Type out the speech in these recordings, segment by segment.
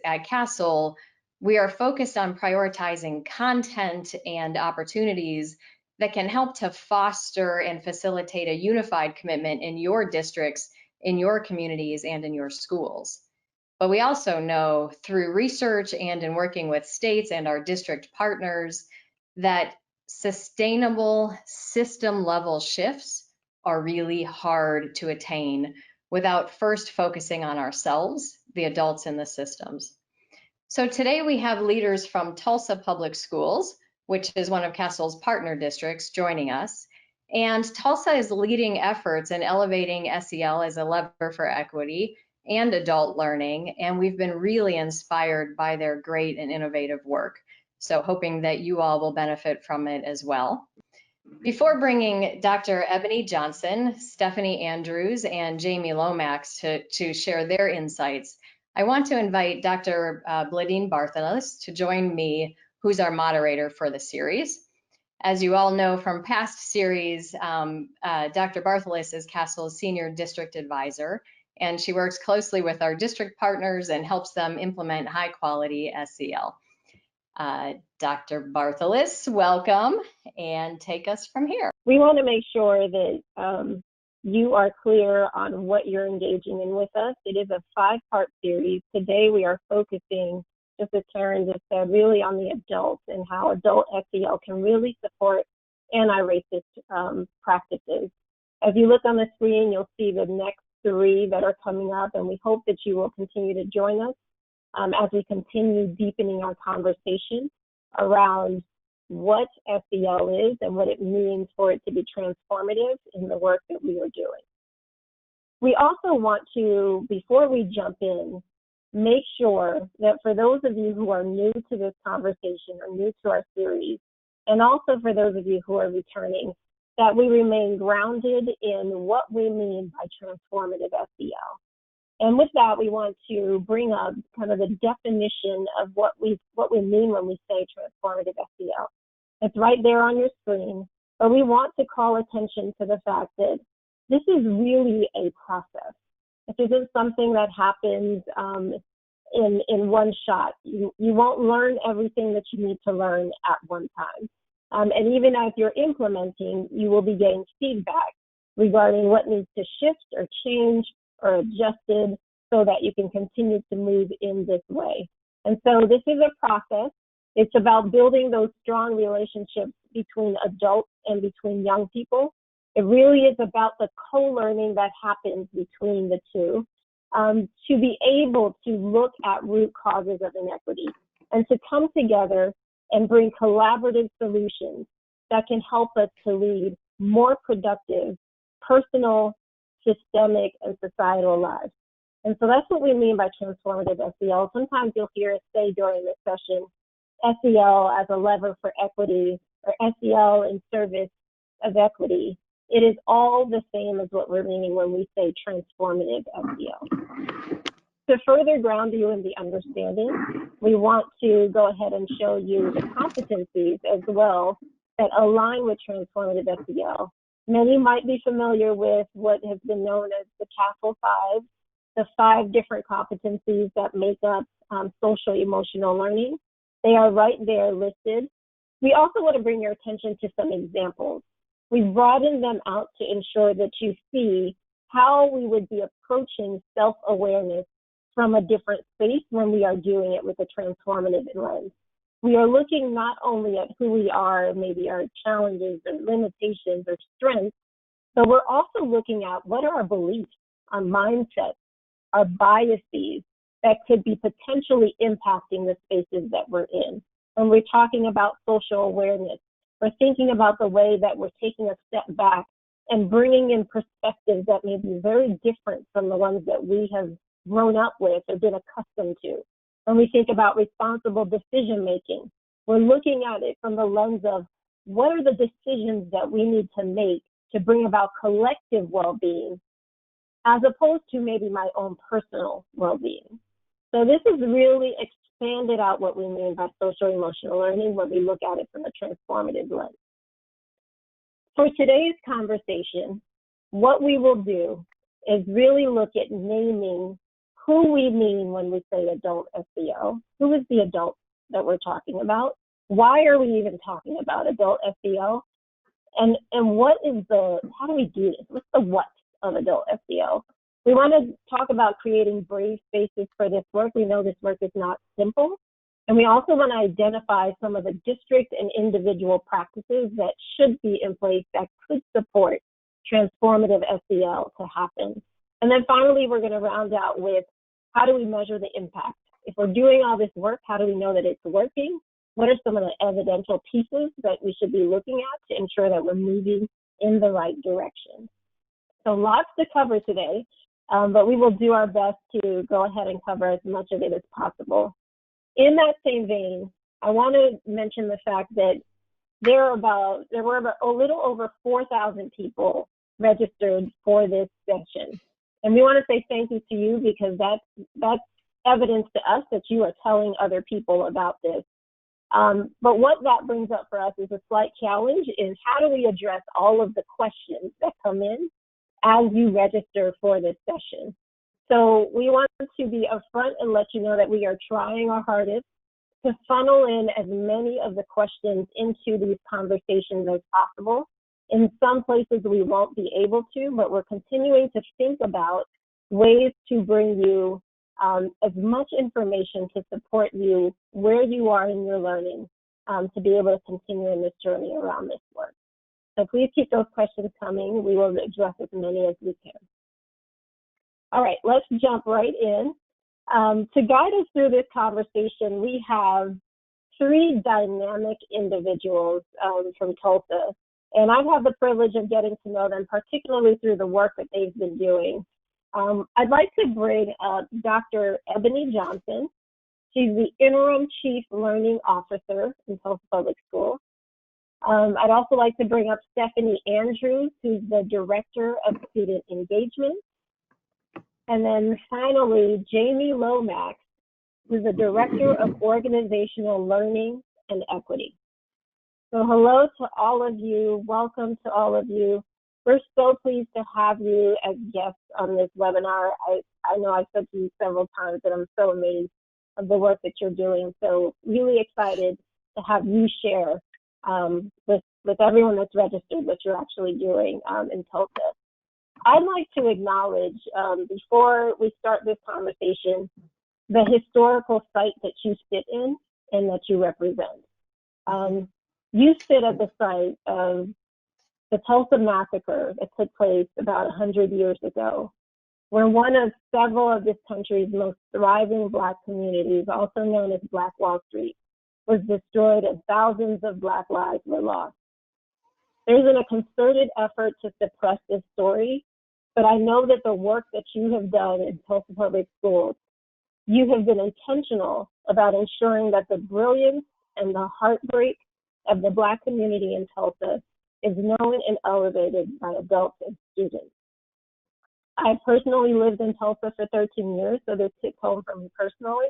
at CASEL, we are focused on prioritizing content and opportunities that can help to foster and facilitate a unified commitment in your districts, in your communities, and in your schools. But we also know through research and in working with states and our district partners that sustainable system level shifts are really hard to attain without first focusing on ourselves, the adults in the systems. So today we have leaders from Tulsa Public Schools, which is one of CASEL's partner districts, joining us. And Tulsa is leading efforts in elevating SEL as a lever for equity and adult learning, and we've been really inspired by their great and innovative work. So hoping that you all will benefit from it as well. Before bringing Dr. Ebony Johnson, Stephanie Andrews, and Jamie Lomax to share their insights, I want to invite Dr. Bladine Barthelus to join me, who's our moderator for the series. As you all know from past series, Dr. Barthelus is CASEL's Senior District Advisor, and she works closely with our district partners and helps them implement high quality SEL. Dr. Barthelus, welcome, and take us from here. We want to make sure that you are clear on what you're engaging in with us. It is a 5-part series. Today we are focusing, just as Karen just said, really on the adults and how adult SEL can really support anti-racist practices. As you look on the screen, you'll see the next 3 that are coming up, and we hope that you will continue to join us as we continue deepening our conversation around what SEL is and what it means for it to be transformative in the work that we are doing. We also want to, before we jump in, make sure that for those of you who are new to this conversation or new to our series, and also for those of you who are returning, that we remain grounded in what we mean by transformative SEL. And with that, we want to bring up kind of the definition of what we mean when we say transformative SEL. It's right there on your screen, but we want to call attention to the fact that this is really a process. It isn't something that happens in one shot. You won't learn everything that you need to learn at one time. And even as you're implementing, you will be getting feedback regarding what needs to shift or change or adjusted so that you can continue to move in this way. And so this is a process. It's about building those strong relationships between adults and between young people. It really is about the co-learning that happens between the two, to be able to look at root causes of inequity and to come together and bring collaborative solutions that can help us to lead more productive, personal, systemic, and societal lives. And so that's what we mean by transformative SEL. Sometimes you'll hear us say during this session, SEL as a lever for equity, or SEL in service of equity. It is all the same as what we're meaning when we say transformative SEL. To further ground you in the understanding, we want to go ahead and show you the competencies as well that align with transformative SEL. Many might be familiar with what has been known as the CASEL 5, the 5 different competencies that make up social emotional learning. They are right there listed. We also want to bring your attention to some examples. We've broadened them out to ensure that you see how we would be approaching self-awareness from a different space when we are doing it with a transformative lens. We are looking not only at who we are, maybe our challenges or limitations or strengths, but we're also looking at what are our beliefs, our mindsets, our biases that could be potentially impacting the spaces that we're in. When we're talking about social awareness, we're thinking about the way that we're taking a step back and bringing in perspectives that may be very different from the ones that we have grown up with or been accustomed to. When we think about responsible decision making, we're looking at it from the lens of what are the decisions that we need to make to bring about collective well-being, as opposed to maybe my own personal well-being. So this is really expanded out what we mean by social emotional learning when we look at it from a transformative lens. For today's conversation, what we will do is really look at naming who we mean when we say adult SEL. Who is the adult that we're talking about? Why are we even talking about adult SEL? And what is how do we do this? What's the what of adult SEL? We want to talk about creating brave spaces for this work. We know this work is not simple. And we also want to identify some of the district and individual practices that should be in place that could support transformative SEL to happen. And then finally, we're going to round out with how do we measure the impact? If we're doing all this work, how do we know that it's working? What are some of the evidential pieces that we should be looking at to ensure that we're moving in the right direction? So lots to cover today, but we will do our best to go ahead and cover as much of it as possible. In that same vein, I want to mention the fact that there were about a little over 4,000 people registered for this session. And we want to say thank you to you, because that's evidence to us that you are telling other people about this. But what that brings up for us is a slight challenge, is how do we address all of the questions that come in as you register for this session? So we want to be upfront and let you know that we are trying our hardest to funnel in as many of the questions into these conversations as possible. In some places we won't be able to, but we're continuing to think about ways to bring you as much information to support you where you are in your learning, to be able to continue in this journey around this work. So please keep those questions coming. We will address as many as we can. All right, let's jump right in. To guide us through this conversation, we have three dynamic individuals from Tulsa. And I've had the privilege of getting to know them, particularly through the work that they've been doing. I'd like to bring up Dr. Ebony Johnson. She's the Interim Chief Learning Officer in Tulsa Public Schools. I'd also like to bring up Stephanie Andrews, who's the Director of Student Engagement. And then finally, Jamie Lomax, who's the Director of Organizational Learning and Equity. So hello to all of you. Welcome to all of you. We're so pleased to have you as guests on this webinar. I know I've said to you several times that I'm so amazed of the work that you're doing. So really excited to have you share with everyone that's registered what you're actually doing in Tulsa. I'd like to acknowledge, before we start this conversation, the historical site that you sit in and that you represent. You sit at the site of the Tulsa Massacre that took place about 100 years ago, where one of several of this country's most thriving Black communities, also known as Black Wall Street, was destroyed and thousands of Black lives were lost. There's been a concerted effort to suppress this story, but I know that the work that you have done in Tulsa Public Schools, you have been intentional about ensuring that the brilliance and the heartbreak of the Black community in Tulsa is known and elevated by adults and students. I personally lived in Tulsa for 13 years, so this hits home for me personally.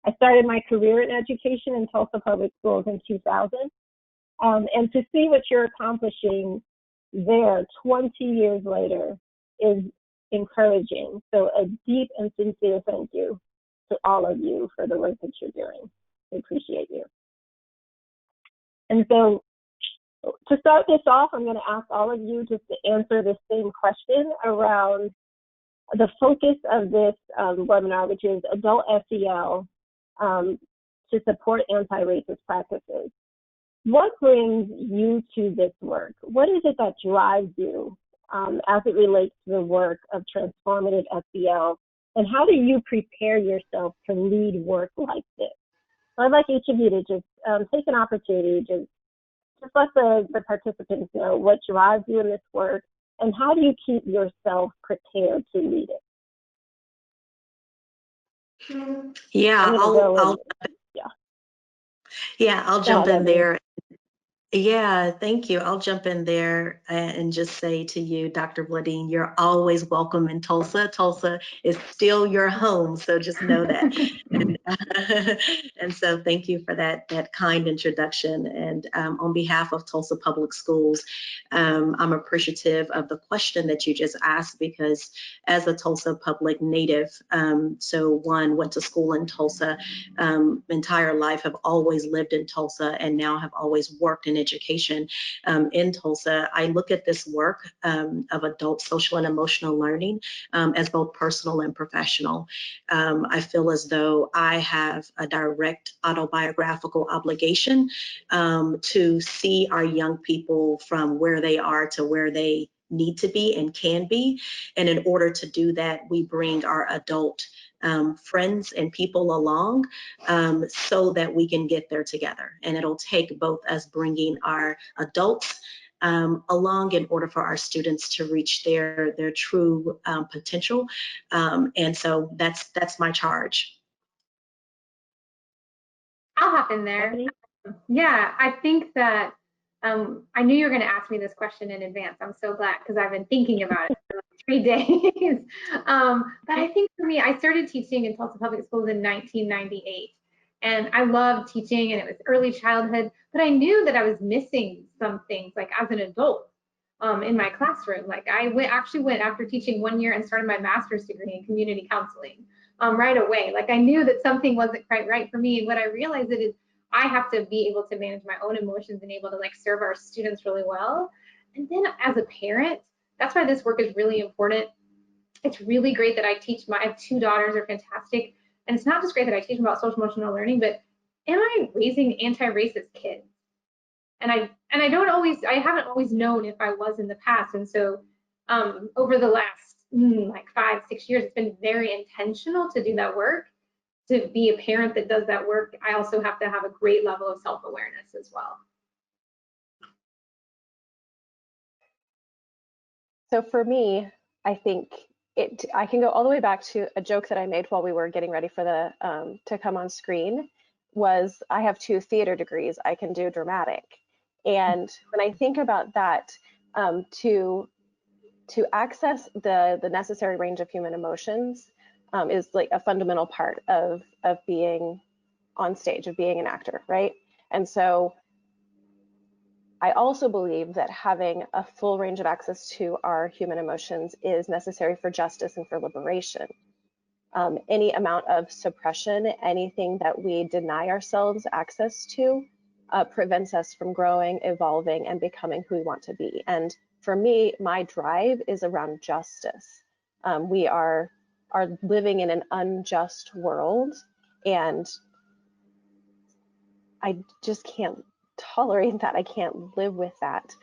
I started my career in education in Tulsa Public Schools in 2000. And to see what you're accomplishing there 20 years later is encouraging. So a deep and sincere thank you to all of you for the work that you're doing. I appreciate you. And so to start this off, I'm going to ask all of you just to answer the same question around the focus of this webinar, which is adult SEL to support anti-racist practices. What brings you to this work? What is it that drives you as it relates to the work of transformative SEL? And how do you prepare yourself to lead work like this? So I'd like each of you to just take an opportunity, just let the participants know what drives you in this work, and how do you keep yourself prepared to lead it? Yeah, I'll jump in there. Yeah, thank you. I'll jump in there and just say to you, Dr. Vladine, you're always welcome in Tulsa. Tulsa is still your home, so just know that. And, and so thank you for that kind introduction. And on behalf of Tulsa Public Schools, I'm appreciative of the question that you just asked, because as a Tulsa Public native, so one, went to school in Tulsa, entire life, have always lived in Tulsa, and now have always worked in education in Tulsa. I look at this work of adult social and emotional learning as both personal and professional. I feel as though I have a direct autobiographical obligation to see our young people from where they are to where they need to be and can be. And in order to do that, we bring our adult friends and people along so that we can get there together. And it'll take both us bringing our adults along in order for our students to reach their true potential. And so that's my charge. I'll hop in there. Yeah, I think that I knew you were going to ask me this question in advance. I'm so glad, because I've been thinking about it for like 3 days. But I think for me, I started teaching in Tulsa Public Schools in 1998. And I loved teaching, and it was early childhood, but I knew that I was missing some things like as an adult in my classroom. Like I actually went after teaching 1 year and started my master's degree in community counseling right away. Like I knew that something wasn't quite right for me. And what I realized is I have to be able to manage my own emotions and able to like serve our students really well. And then as a parent, that's why this work is really important. It's really great that I have 2 daughters, are fantastic. And it's not just great that I teach them about social emotional learning, but am I raising anti-racist kids? And I haven't always known if I was in the past. And so over the last like 5-6 years, it's been very intentional to do that work. To be a parent that does that work, I also have to have a great level of self-awareness as well. So for me, I think I can go all the way back to a joke that I made while we were getting ready for the to come on screen. Was I have 2 theater degrees, I can do dramatic. And when I think about that, to access the necessary range of human emotions is like a fundamental part of being on stage, of being an actor, right? And so I also believe that having a full range of access to our human emotions is necessary for justice and for liberation. Any amount of suppression, anything that we deny ourselves access to, prevents us from growing, evolving, and becoming who we want to be. And for me, my drive is around justice. We are living in an unjust world, and I just can't tolerate that. I can't live with that.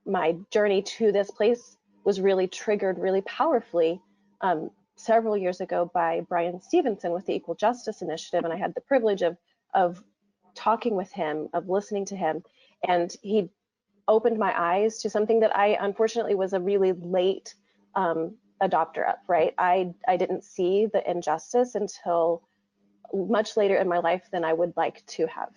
My journey to this place was really triggered really powerfully several years ago by Brian Stevenson with the Equal Justice Initiative, and I had the privilege of talking with him, of listening to him, and he opened my eyes to something that I unfortunately was a really late adopter of, right? I didn't see the injustice until much later in my life than I would like to have.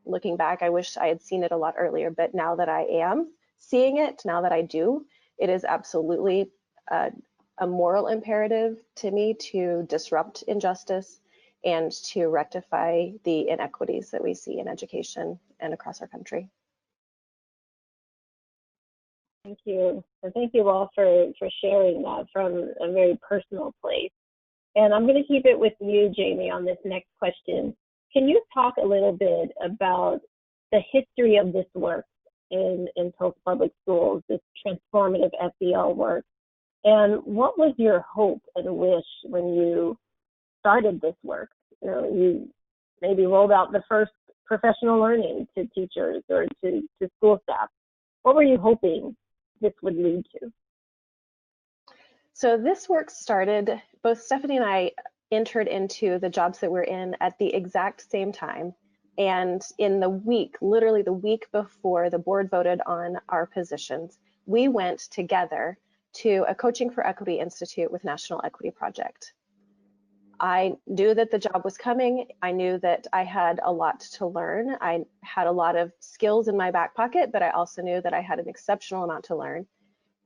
Looking back, I wish I had seen it a lot earlier, but now that I am seeing it, now that I do, it is absolutely a moral imperative to me to disrupt injustice and to rectify the inequities that we see in education and across our country. Thank you. And thank you all for sharing that from a very personal place. And I'm going to keep it with you, Jamie, on this next question. Can you talk a little bit about the history of this work in Tulsa Public Schools, this transformative SEL work? And what was your hope and wish when you started this work? You know, you maybe rolled out the first professional learning to teachers or to school staff. What were you hoping this would lead to? So this work started, both Stephanie and I entered into the jobs that we're in at the exact same time. And in the week, literally the week before the board voted on our positions, we went together to a Coaching for Equity Institute with National Equity Project. I knew that the job was coming. I knew that I had a lot to learn. I had a lot of skills in my back pocket, but I also knew that I had an exceptional amount to learn.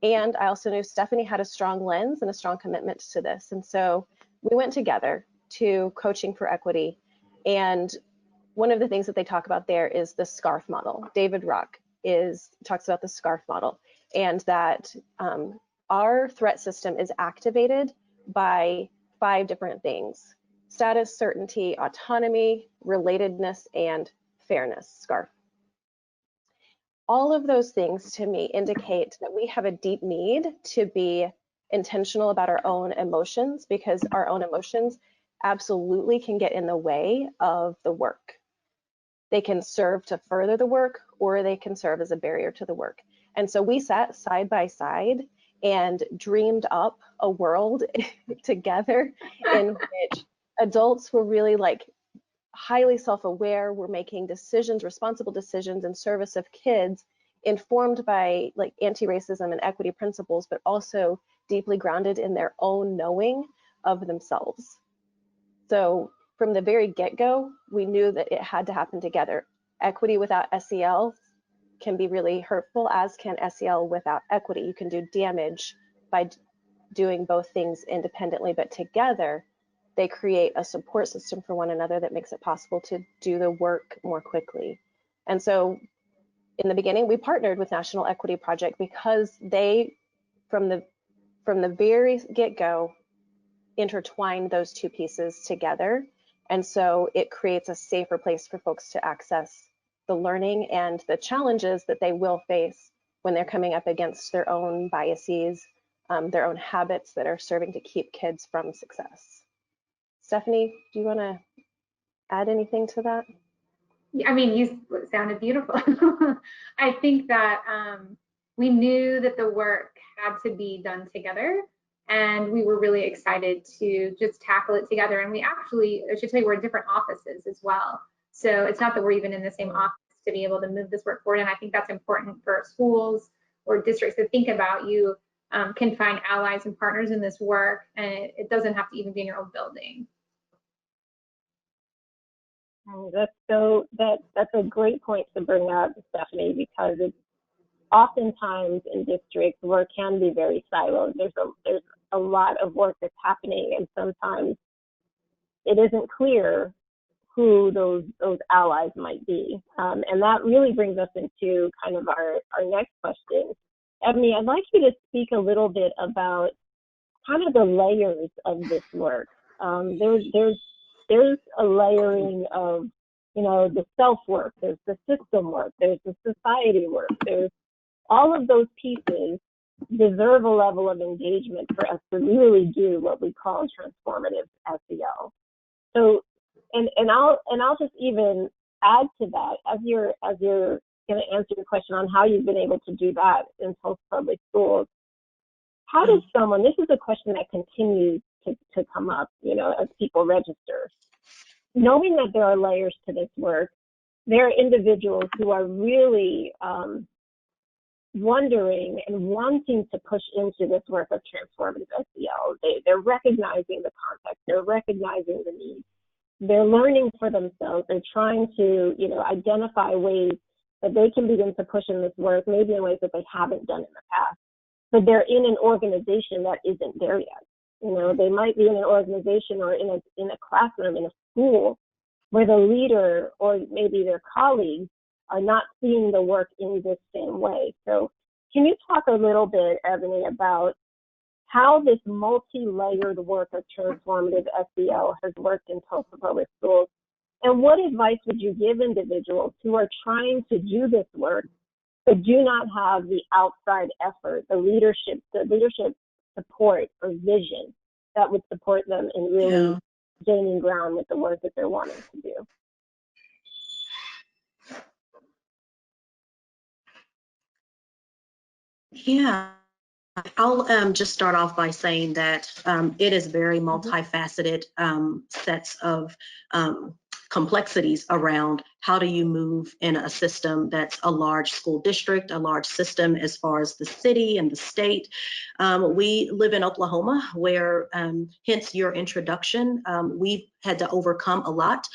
And I also knew Stephanie had a strong lens and a strong commitment to this. And so we went together to Coaching for Equity. And one of the things that they talk about there is the SCARF model. David Rock talks about the SCARF model, and that our threat system is activated by 5 different things: status, certainty, autonomy, relatedness, and fairness, SCARF. All of those things to me indicate that we have a deep need to be intentional about our own emotions, because our own emotions absolutely can get in the way of the work. They can serve to further the work, or they can serve as a barrier to the work. And so we sat side by side and dreamed up a world together in which adults were really like highly self-aware, were making decisions, responsible decisions in service of kids, informed by like anti-racism and equity principles, but also deeply grounded in their own knowing of themselves. So from the very get-go, we knew that it had to happen together. Equity without SEL can be really hurtful, as can SEL without equity. You can do damage by doing both things independently, but together they create a support system for one another that makes it possible to do the work more quickly. And so in the beginning, we partnered with National Equity Project because they, from the very get-go, intertwine those 2 pieces together. And so it creates a safer place for folks to access the learning and the challenges that they will face when they're coming up against their own biases, their own habits that are serving to keep kids from success. Stephanie, do you want to add anything to that? I mean, you sounded beautiful. I think that we knew that the work had to be done together, and we were really excited to just tackle it together. And we actually, I should tell you, we're in different offices as well. So it's not that we're even in the same office to be able to move this work forward. And I think that's important for schools or districts to think about. You can find allies and partners in this work, and it doesn't have to even be in your own building. That's a great point to bring up, Stephanie, because it's oftentimes in districts work can be very siloed. There's a lot of work that's happening, and sometimes it isn't clear who those allies might be. And that really brings us into kind of our next question. Ebony, I'd like you to speak a little bit about kind of the layers of this work. There's a layering of, the self-work, there's the system work, there's the society work, there's all of those pieces deserve a level of engagement for us to really do what we call transformative SEL. So, and I'll just even add to that, as you're going to answer your question on how you've been able to do that in Tulsa Public Schools. How does someone, this is a question that continues to come up, as people register. Knowing that there are layers to this work, there are individuals who are really wondering and wanting to push into this work of transformative SEL. They're recognizing the context, they're recognizing the needs, they're learning for themselves, they're trying to, identify ways that they can begin to push in this work, maybe in ways that they haven't done in the past. But they're in an organization that isn't there yet. They might be in an organization or in a classroom, in a school, where the leader or maybe their colleagues are not seeing the work in this same way. So can you talk a little bit, Ebony, about how this multi-layered work of transformative SEL has worked in Tulsa Public Schools? And what advice would you give individuals who are trying to do this work but do not have the outside effort, the leadership support or vision that would support them in really gaining ground with the work that they're wanting to do? Yeah, I'll just start off by saying that it is very multifaceted sets of complexities around how do you move in a system that's a large school district, a large system as far as the city and the state. We live in Oklahoma, where hence your introduction, we've had to overcome a lot.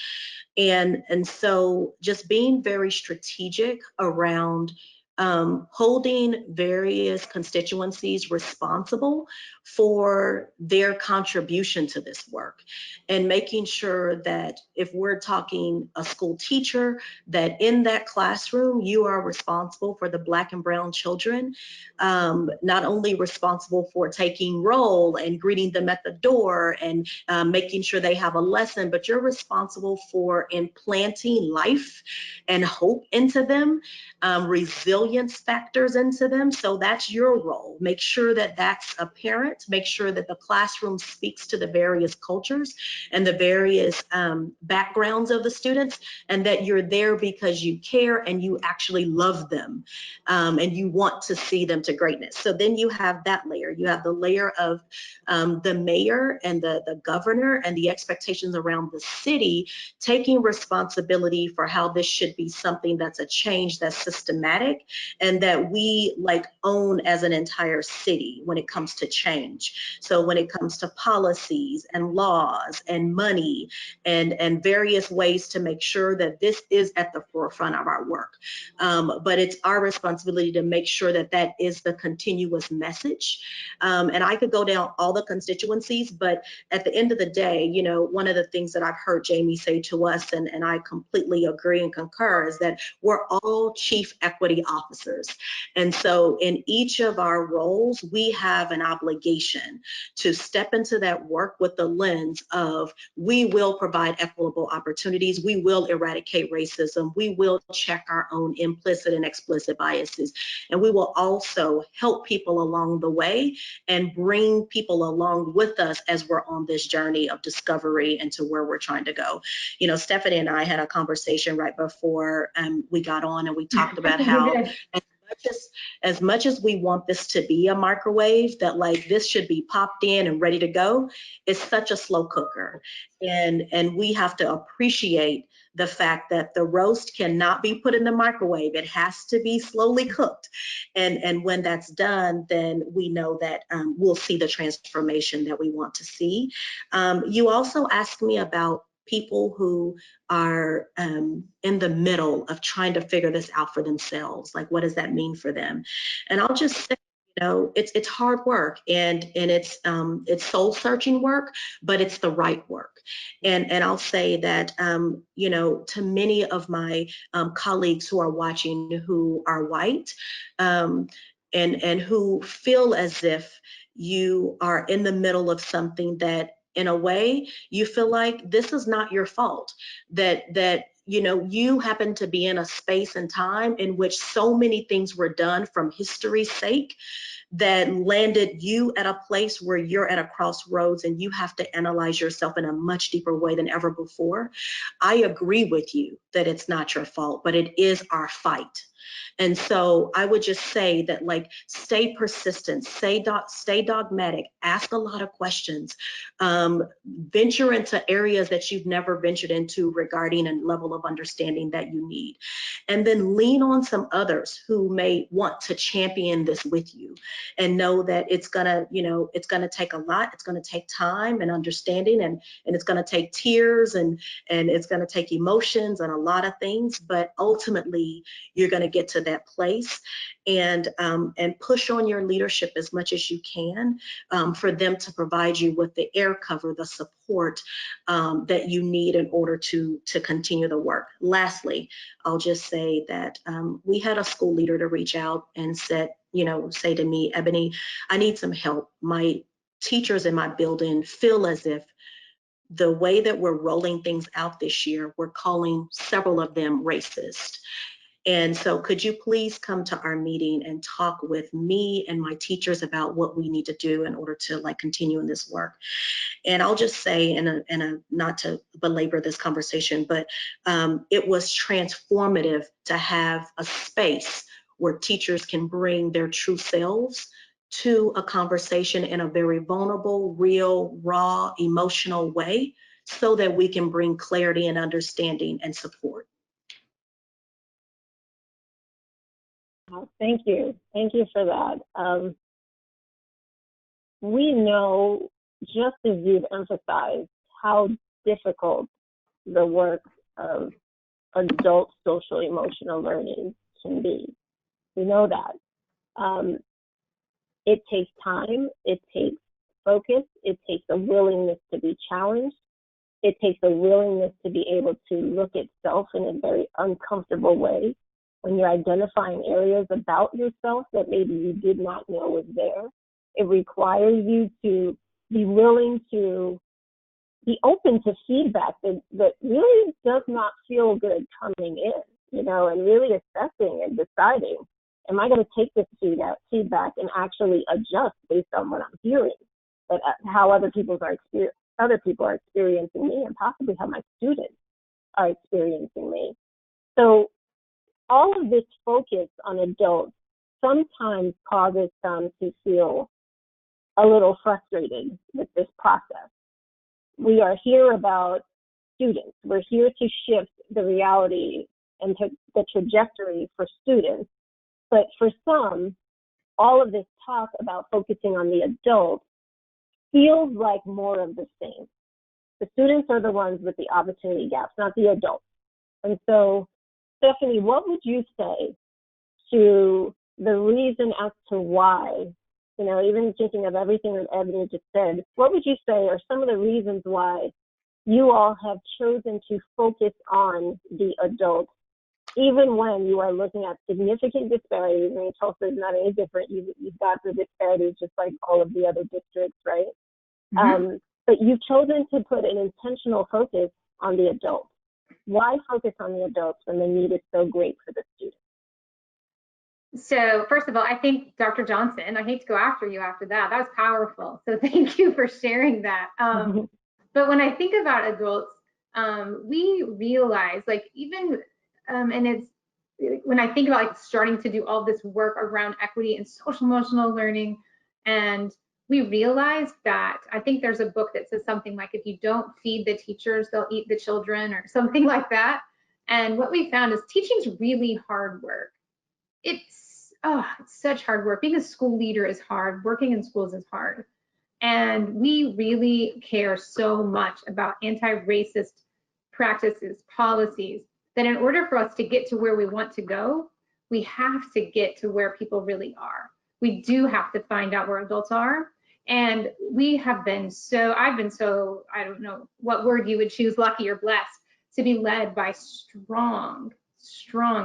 And so just being very strategic around holding various constituencies responsible for their contribution to this work, and making sure that if we're talking a school teacher, that in that classroom you are responsible for the Black and brown children, not only responsible for taking roll and greeting them at the door and making sure they have a lesson, but you're responsible for implanting life and hope into them, resilience factors into them. So that's your role. Make sure that that's apparent. Make sure that the classroom speaks to the various cultures and the various backgrounds of the students, and that you're there because you care and you actually love them, and you want to see them to greatness. So then you have that layer. You have the layer of the mayor and the governor and the expectations around the city taking responsibility for how this should be something that's a change that's systematic and that we like own as an entire city when it comes to change. So when it comes to policies and laws and money and various ways to make sure that this is at the forefront of our work. But it's our responsibility to make sure that that is the continuous message. And I could go down all the constituencies, but at the end of the day, you know, one of the things that I've heard Jamie say to us, and I completely agree and concur, is that we're all chief equity officers. And so in each of our roles, we have an obligation to step into that work with the lens of we will provide equitable opportunities, we will eradicate racism, we will check our own implicit and explicit biases, and we will also help people along the way and bring people along with us as we're on this journey of discovery into where we're trying to go. You know, Stephanie and I had a conversation right before we got on, and we talked about how as much as we want this to be a microwave, that like this should be popped in and ready to go, it's such a slow cooker. And we have to appreciate the fact that the roast cannot be put in the microwave. It has to be slowly cooked. And when that's done, then we know that we'll see the transformation that we want to see. You also asked me about people who are in the middle of trying to figure this out for themselves. Like, what does that mean for them? And I'll just say, you know, it's hard work, and it's soul searching work, but it's the right work. And I'll say that, you know, to many of my colleagues who are watching who are white, and who feel as if you are in the middle of something that in a way you feel like this is not your fault, that you know, you happen to be in a space and time in which so many things were done from history's sake that landed you at a place where you're at a crossroads and you have to analyze yourself in a much deeper way than ever before. I agree with you that it's not your fault, but it is our fight. And so I would just say that, like, stay persistent, stay dogmatic, ask a lot of questions, venture into areas that you've never ventured into regarding a level of understanding that you need. And then lean on some others who may want to champion this with you, and know that it's gonna, you know, it's gonna take a lot. It's gonna take time and understanding, and it's gonna take tears, and it's gonna take emotions and a lot of things, but ultimately you're gonna get to that place, and push on your leadership as much as you can, for them to provide you with the air cover, the support that you need in order to continue the work. Lastly, I'll just say that we had a school leader to reach out and say to me, Ebony, I need some help. My teachers in my building feel as if the way that we're rolling things out this year, we're calling several of them racist. And so could you please come to our meeting and talk with me and my teachers about what we need to do in order to like continue in this work? And I'll just say, in a not to belabor this conversation, but it was transformative to have a space where teachers can bring their true selves to a conversation in a very vulnerable, real, raw, emotional way so that we can bring clarity and understanding and support. Thank you. Thank you for that. We know, just as you've emphasized, how difficult the work of adult social emotional learning can be. We know that. It takes time, it takes focus, it takes a willingness to be challenged, it takes a willingness to be able to look at self in a very uncomfortable way when you're identifying areas about yourself that maybe you did not know was there. It requires you to be willing to be open to feedback that really does not feel good coming in, and really assessing and deciding, am I going to take this feedback and actually adjust based on what I'm hearing, but how other people are experiencing me, and possibly how my students are experiencing me. So all of this focus on adults sometimes causes some to feel a little frustrated with this process. We are here about students. We're here to shift the reality and the trajectory for students. But for some, all of this talk about focusing on the adults feels like more of the same. The students are the ones with the opportunity gaps, not the adults. And so, Stephanie, what would you say to the reason as to why, even thinking of everything that Ebony just said, what would you say are some of the reasons why you all have chosen to focus on the adults, even when you are looking at significant disparities? I mean, Tulsa is not any different. You've got the disparities just like all of the other districts, right? Mm-hmm. But you've chosen to put an intentional focus on the adults. Why focus on the adults when the need is so great for the students? So first of all, I think Dr. Johnson, I hate to go after you after that. That was powerful. So thank you for sharing that. But when I think about adults, we realize even, and it's, when I think about starting to do all this work around equity and social emotional learning, and we realized that, I think there's a book that says something like, if you don't feed the teachers, they'll eat the children, or something like that. And what we found is teaching's really hard work. It's such hard work. Being a school leader is hard. Working in schools is hard. And we really care so much about anti-racist practices, policies, that in order for us to get to where we want to go, we have to get to where people really are. We do have to find out where adults are. And I've been so, I don't know what word you would choose, lucky or blessed, to be led by strong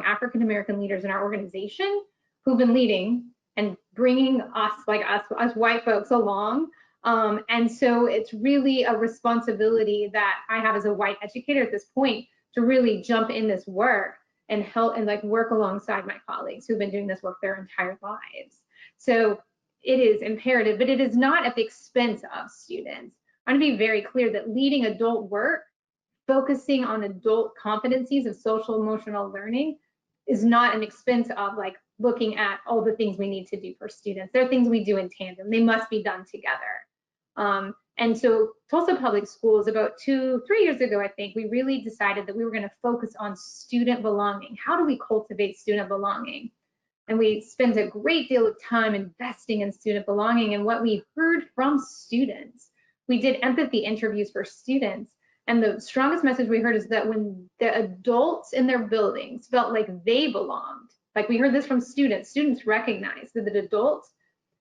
African-American leaders in our organization who've been leading and bringing us white folks along. And so it's really a responsibility that I have as a white educator at this point to really jump in this work and help and work alongside my colleagues who've been doing this work their entire lives. So it is imperative, but it is not at the expense of students. I want to be very clear that leading adult work, focusing on adult competencies of social emotional learning, is not an expense of looking at all the things we need to do for students. There are things we do in tandem. They must be done together. And so Tulsa Public Schools, about 2-3 years ago, I think, we really decided that we were going to focus on student belonging. How do we cultivate student belonging? And we spent a great deal of time investing in student belonging. And what we heard from students, we did empathy interviews for students. And the strongest message we heard is that when the adults in their buildings felt like they belonged, we heard this from students recognized that the adults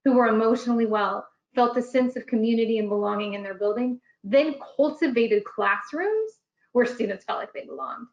who were emotionally well felt a sense of community and belonging in their building, then cultivated classrooms where students felt like they belonged.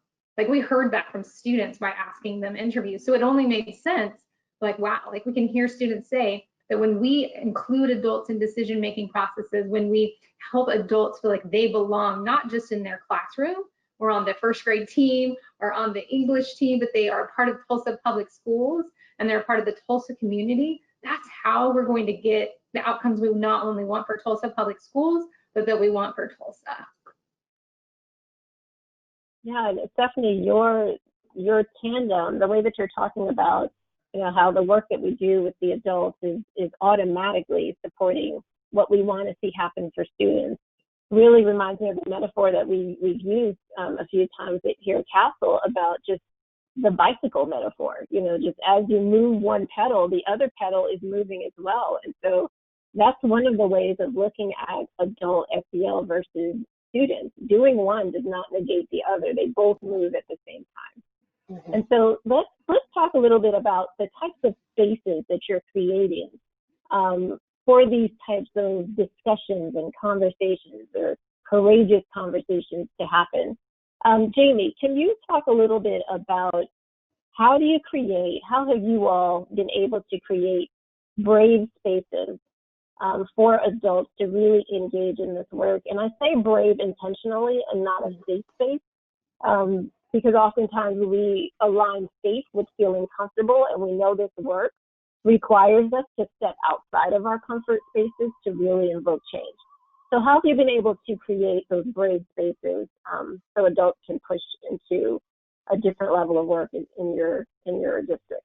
We heard that from students by asking them interviews. So it only made sense, wow, we can hear students say that when we include adults in decision-making processes, when we help adults feel like they belong, not just in their classroom or on the first grade team or on the English team, but they are part of Tulsa Public Schools and they're part of the Tulsa community, that's how we're going to get the outcomes we not only want for Tulsa Public Schools, but that we want for Tulsa. Yeah, Stephanie, your tandem, the way that you're talking about, how the work that we do with the adults is automatically supporting what we want to see happen for students. really reminds me of the metaphor that we've used a few times here at Castle about just the bicycle metaphor. You know, just as you move one pedal, the other pedal is moving as well. And so that's one of the ways of looking at adult SEL versus students. Doing one does not negate the other. They both move at the same time. Mm-hmm. And so let's talk a little bit about the types of spaces that you're creating for these types of discussions and conversations, or courageous conversations to happen. Jamie, can you talk a little bit about how have you all been able to create brave spaces for adults to really engage in this work? And I say brave intentionally and not a safe space, because oftentimes we align safe with feeling comfortable, and we know this work requires us to step outside of our comfort spaces to really invoke change. So how have you been able to create those brave spaces so adults can push into a different level of work in your district?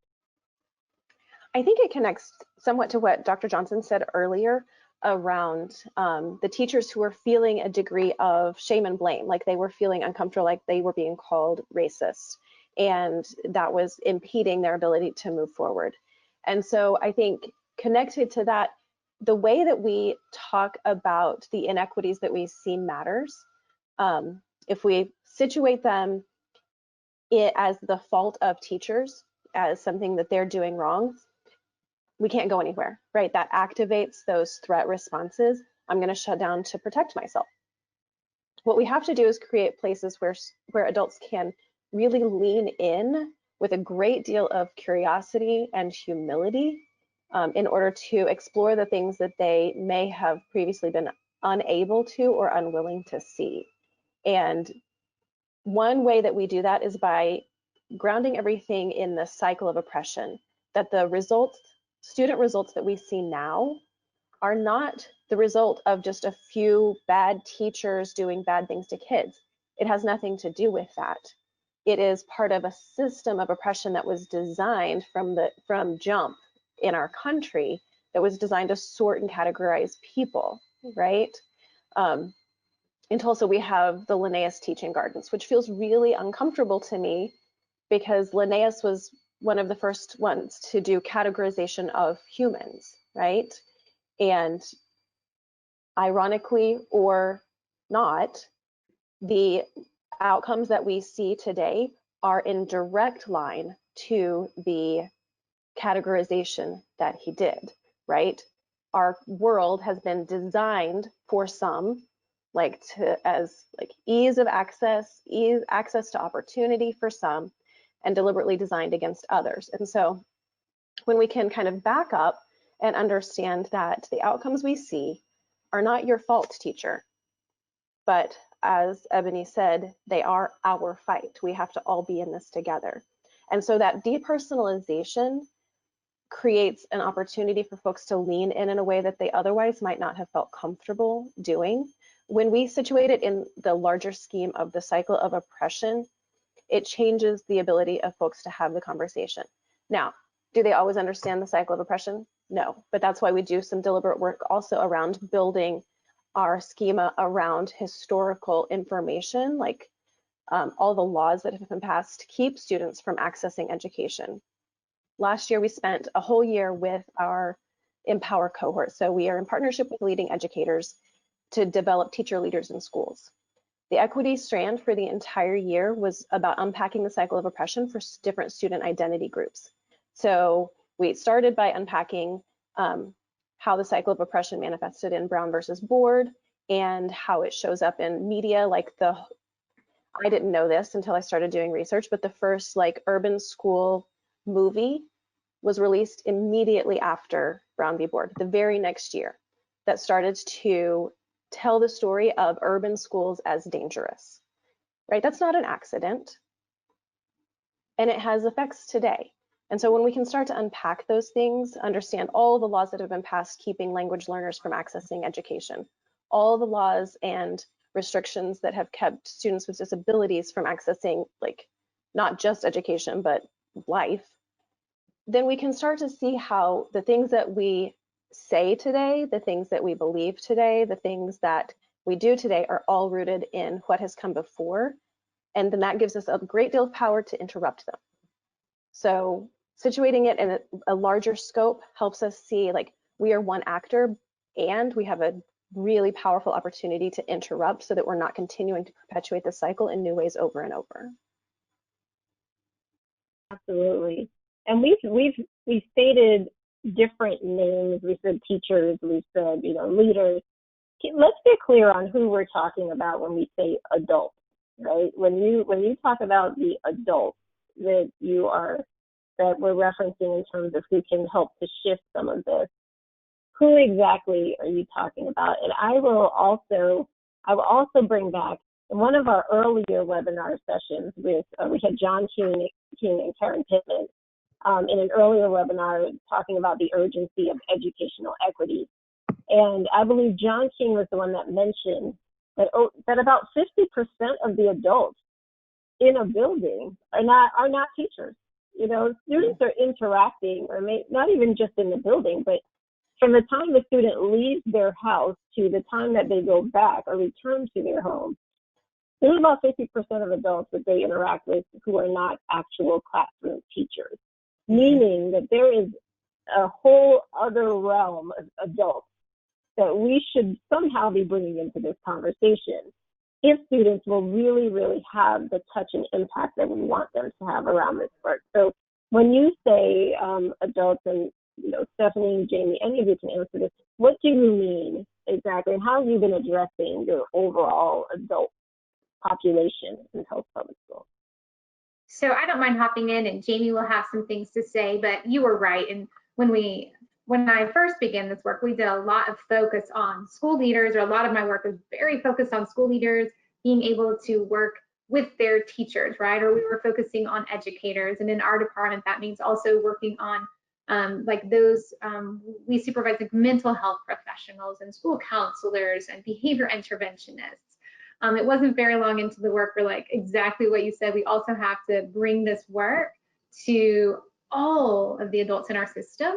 I think it connects somewhat to what Dr. Johnson said earlier around the teachers who were feeling a degree of shame and blame, like they were feeling uncomfortable, like they were being called racist, and that was impeding their ability to move forward. And so I think connected to that, the way that we talk about the inequities that we see matters. If we situate them as the fault of teachers, as something that they're doing wrong, we can't go anywhere, right? That activates those threat responses. I'm going to shut down to protect myself. What we have to do is create places where adults can really lean in with a great deal of curiosity and humility in order to explore the things that they may have previously been unable to or unwilling to see. And one way that we do that is by grounding everything in the cycle of oppression, that the student results that we see now are not the result of just a few bad teachers doing bad things to kids. It has nothing to do with that. It is part of a system of oppression that was designed from jump in our country, that was designed to sort and categorize people, right? In Tulsa, we have the Linnaeus Teaching Gardens, which feels really uncomfortable to me because Linnaeus was one of the first ones to do categorization of humans, right? And ironically or not, the outcomes that we see today are in direct line to the categorization that he did, right? Our world has been designed for some, as ease of access, access to opportunity for some, and deliberately designed against others. And so when we can kind of back up and understand that the outcomes we see are not your fault, teacher, but as Ebony said, they are our fight. We have to all be in this together. And so that depersonalization creates an opportunity for folks to lean in a way that they otherwise might not have felt comfortable doing. When we situate it in the larger scheme of the cycle of oppression, it changes the ability of folks to have the conversation. Now, do they always understand the cycle of oppression? No, but that's why we do some deliberate work also around building our schema around historical information, like all the laws that have been passed to keep students from accessing education. Last year, we spent a whole year with our Empower cohort. So we are in partnership with leading educators to develop teacher leaders in schools. The equity strand for the entire year was about unpacking the cycle of oppression for different student identity groups. So we started by unpacking how the cycle of oppression manifested in Brown versus Board and how it shows up in media, I didn't know this until I started doing research, but the first urban school movie was released immediately after Brown v. Board, the very next year, that started to tell the story of urban schools as dangerous, right? That's not an accident, and it has effects today. And so when we can start to unpack those things, understand all the laws that have been passed keeping language learners from accessing education, all the laws and restrictions that have kept students with disabilities from accessing not just education, but life, then we can start to see how the things that we say today, the things that we believe today, the things that we do today are all rooted in what has come before. And then that gives us a great deal of power to interrupt them. So situating it in a larger scope helps us see like we are one actor and we have a really powerful opportunity to interrupt so that we're not continuing to perpetuate the cycle in new ways over and over. Absolutely. And we've stated different names. We said teachers, we said, leaders. Let's get clear on who we're talking about when we say adults, right? When you talk about the adults that we're referencing in terms of who can help to shift some of this, who exactly are you talking about? And I will also bring back in one of our earlier webinar sessions with we had John King and Karen Pittman in an earlier webinar talking about the urgency of educational equity. And I believe John King was the one that mentioned that about 50% of the adults in a building are not teachers. Students are interacting, or not even just in the building, but from the time the student leaves their house to the time that they go back or return to their home, there's about 50% of adults that they interact with who are not actual classroom teachers, meaning that there is a whole other realm of adults that we should somehow be bringing into this conversation if students will really, really have the touch and impact that we want them to have around this work. So when you say adults, and Stephanie, Jamie, any of you can answer this, what do you mean exactly? And how have you been addressing your overall adult population in Tulsa Public Schools? So I don't mind hopping in, and Jamie will have some things to say, but you were right. And when I first began this work, we did a lot of focus on school leaders, or a lot of my work was very focused on school leaders being able to work with their teachers, right? Or we were focusing on educators. And in our department, that means also working on we supervise like mental health professionals and school counselors and behavior interventionists. It wasn't very long into the work where, like exactly what you said, we also have to bring this work to all of the adults in our system.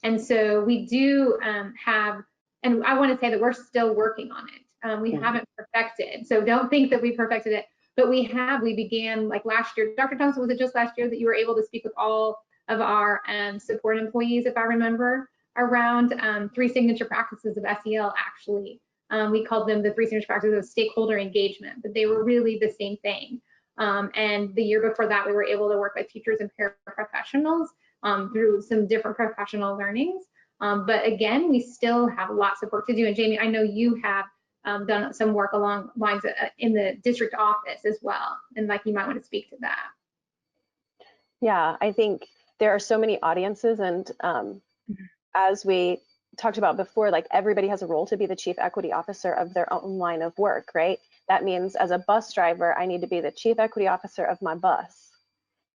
And so we do have, and I want to say that we're still working on it. We haven't perfected, so don't think that we perfected it, but we began like last year. Dr. Thompson, was it just last year that you were able to speak with all of our support employees, if I remember, around 3 signature practices of SEL, actually. We called them the 3 signature practices of stakeholder engagement, but they were really the same thing. And the year before that, we were able to work with teachers and paraprofessionals through some different professional learnings. But again, we still have lots of work to do. And Jamie, I know you have done some work along lines in the district office as well. And like you might want to speak to that. Yeah, I think there are so many audiences, and as we talked about before, like everybody has a role to be the chief equity officer of their own line of work, right? That means as a bus driver, I need to be the chief equity officer of my bus.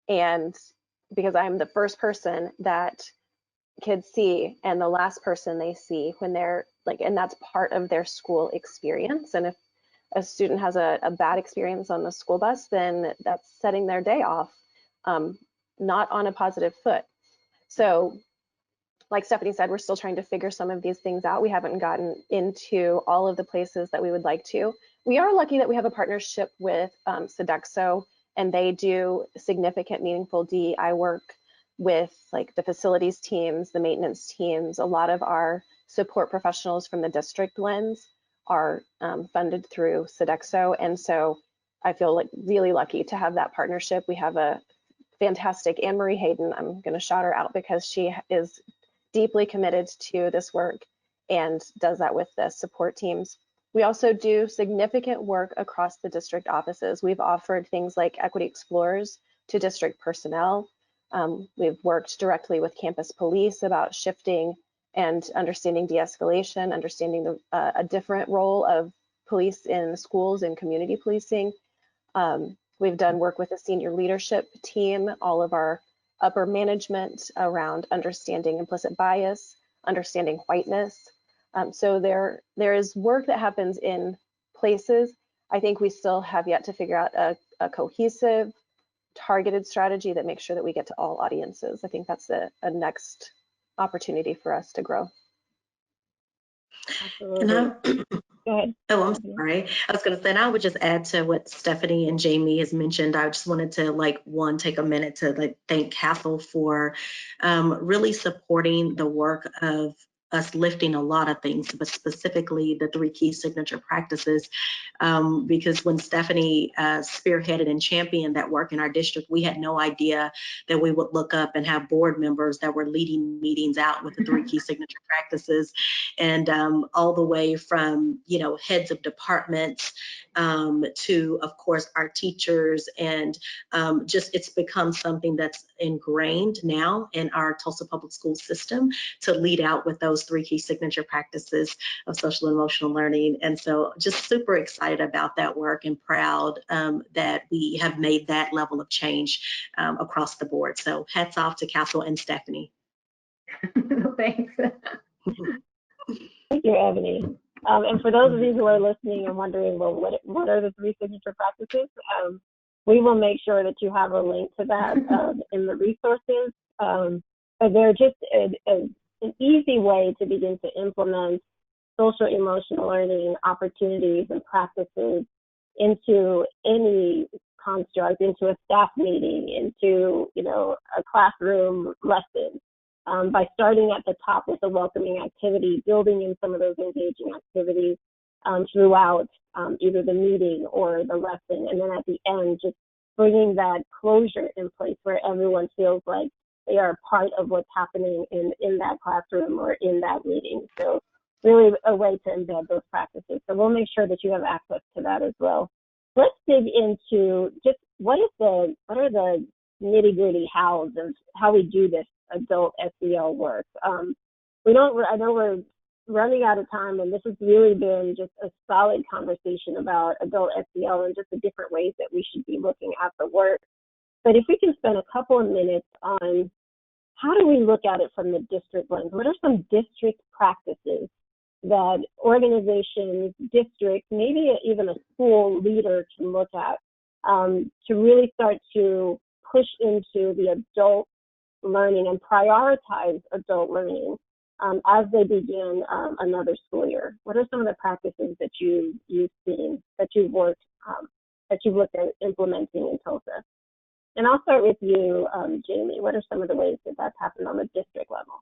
And because I'm the first person that kids see and the last person they see when they're like, and that's part of their school experience. And if a student has a bad experience on the school bus, then that's setting their day off not on a positive foot. So like Stephanie said, we're still trying to figure some of these things out. We haven't gotten into all of the places that we would like to. We are lucky that we have a partnership with Sodexo, and they do significant, meaningful DEI work with like the facilities teams, the maintenance teams. A lot of our support professionals from the district lens are funded through Sodexo. And so I feel like really lucky to have that partnership. We have a fantastic Anne Marie Hayden. I'm going to shout her out because she is deeply committed to this work and does that with the support teams. We also do significant work across the district offices. We've offered things like Equity Explorers to district personnel. We've worked directly with campus police about shifting and understanding de-escalation, understanding a different role of police in schools and community policing. We've done work with the senior leadership team, all of our upper management around understanding implicit bias, understanding whiteness. So there is work that happens in places. I think we still have yet to figure out a cohesive, targeted strategy that makes sure that we get to all audiences. I think that's a next opportunity for us to grow. Absolutely. Go ahead. Oh, I'm sorry. I was going to say, and I would just add to what Stephanie and Jamie has mentioned. I just wanted to take a minute to thank Castle for really supporting the work of us lifting a lot of things, but specifically the 3 key signature practices. Because when Stephanie spearheaded and championed that work in our district, we had no idea that we would look up and have board members that were leading meetings out with the 3 key signature practices, and all the way from heads of departments to, of course, our teachers, and it's become something that's ingrained now in our Tulsa Public School system to lead out with those 3 key signature practices of social and emotional learning. And so just super excited about that work and proud that we have made that level of change across the board. So hats off to Castle and Stephanie. Thanks. Thank you, Ebony. And for those of you who are listening and wondering, well, what are the 3 signature practices? We will make sure that you have a link to that in the resources. But they're just an easy way to begin to implement social emotional learning opportunities and practices into any construct, into a staff meeting, into a classroom lesson. By starting at the top with a welcoming activity, building in some of those engaging activities throughout either the meeting or the lesson, and then at the end, just bringing that closure in place where everyone feels like they are part of what's happening in that classroom or in that meeting. So really a way to embed those practices. So we'll make sure that you have access to that as well. Let's dig into just what are the nitty-gritty hows of how we do this adult SEL work. I know we're running out of time, and this has really been just a solid conversation about adult SEL and just the different ways that we should be looking at the work. But if we can spend a couple of minutes on how do we look at it from the district lens? What are some district practices that organizations, districts, maybe even a school leader can look at to really start to push into the adult learning and prioritize adult learning as they begin another school year? What are some of the practices that you've seen, that you've looked at implementing in Tulsa? And I'll start with you, Jamie. What are some of the ways that that's happened on the district level?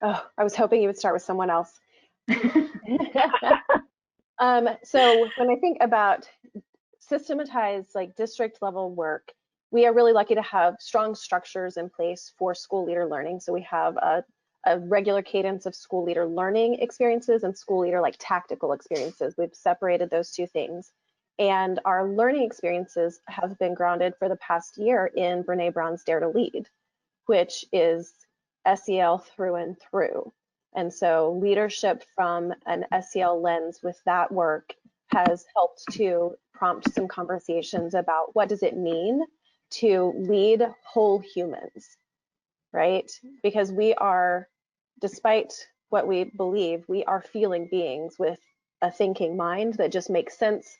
Oh, I was hoping you would start with someone else. So when I think about systematized district level work, we are really lucky to have strong structures in place for school leader learning. So we have a regular cadence of school leader learning experiences and school leader tactical experiences. We've separated those 2 things. And our learning experiences have been grounded for the past year in Brene Brown's Dare to Lead, which is SEL through and through. And so leadership from an SEL lens with that work has helped to prompt some conversations about what does it mean to lead whole humans, right? Because we are, despite what we believe, we are feeling beings with a thinking mind that just makes sense,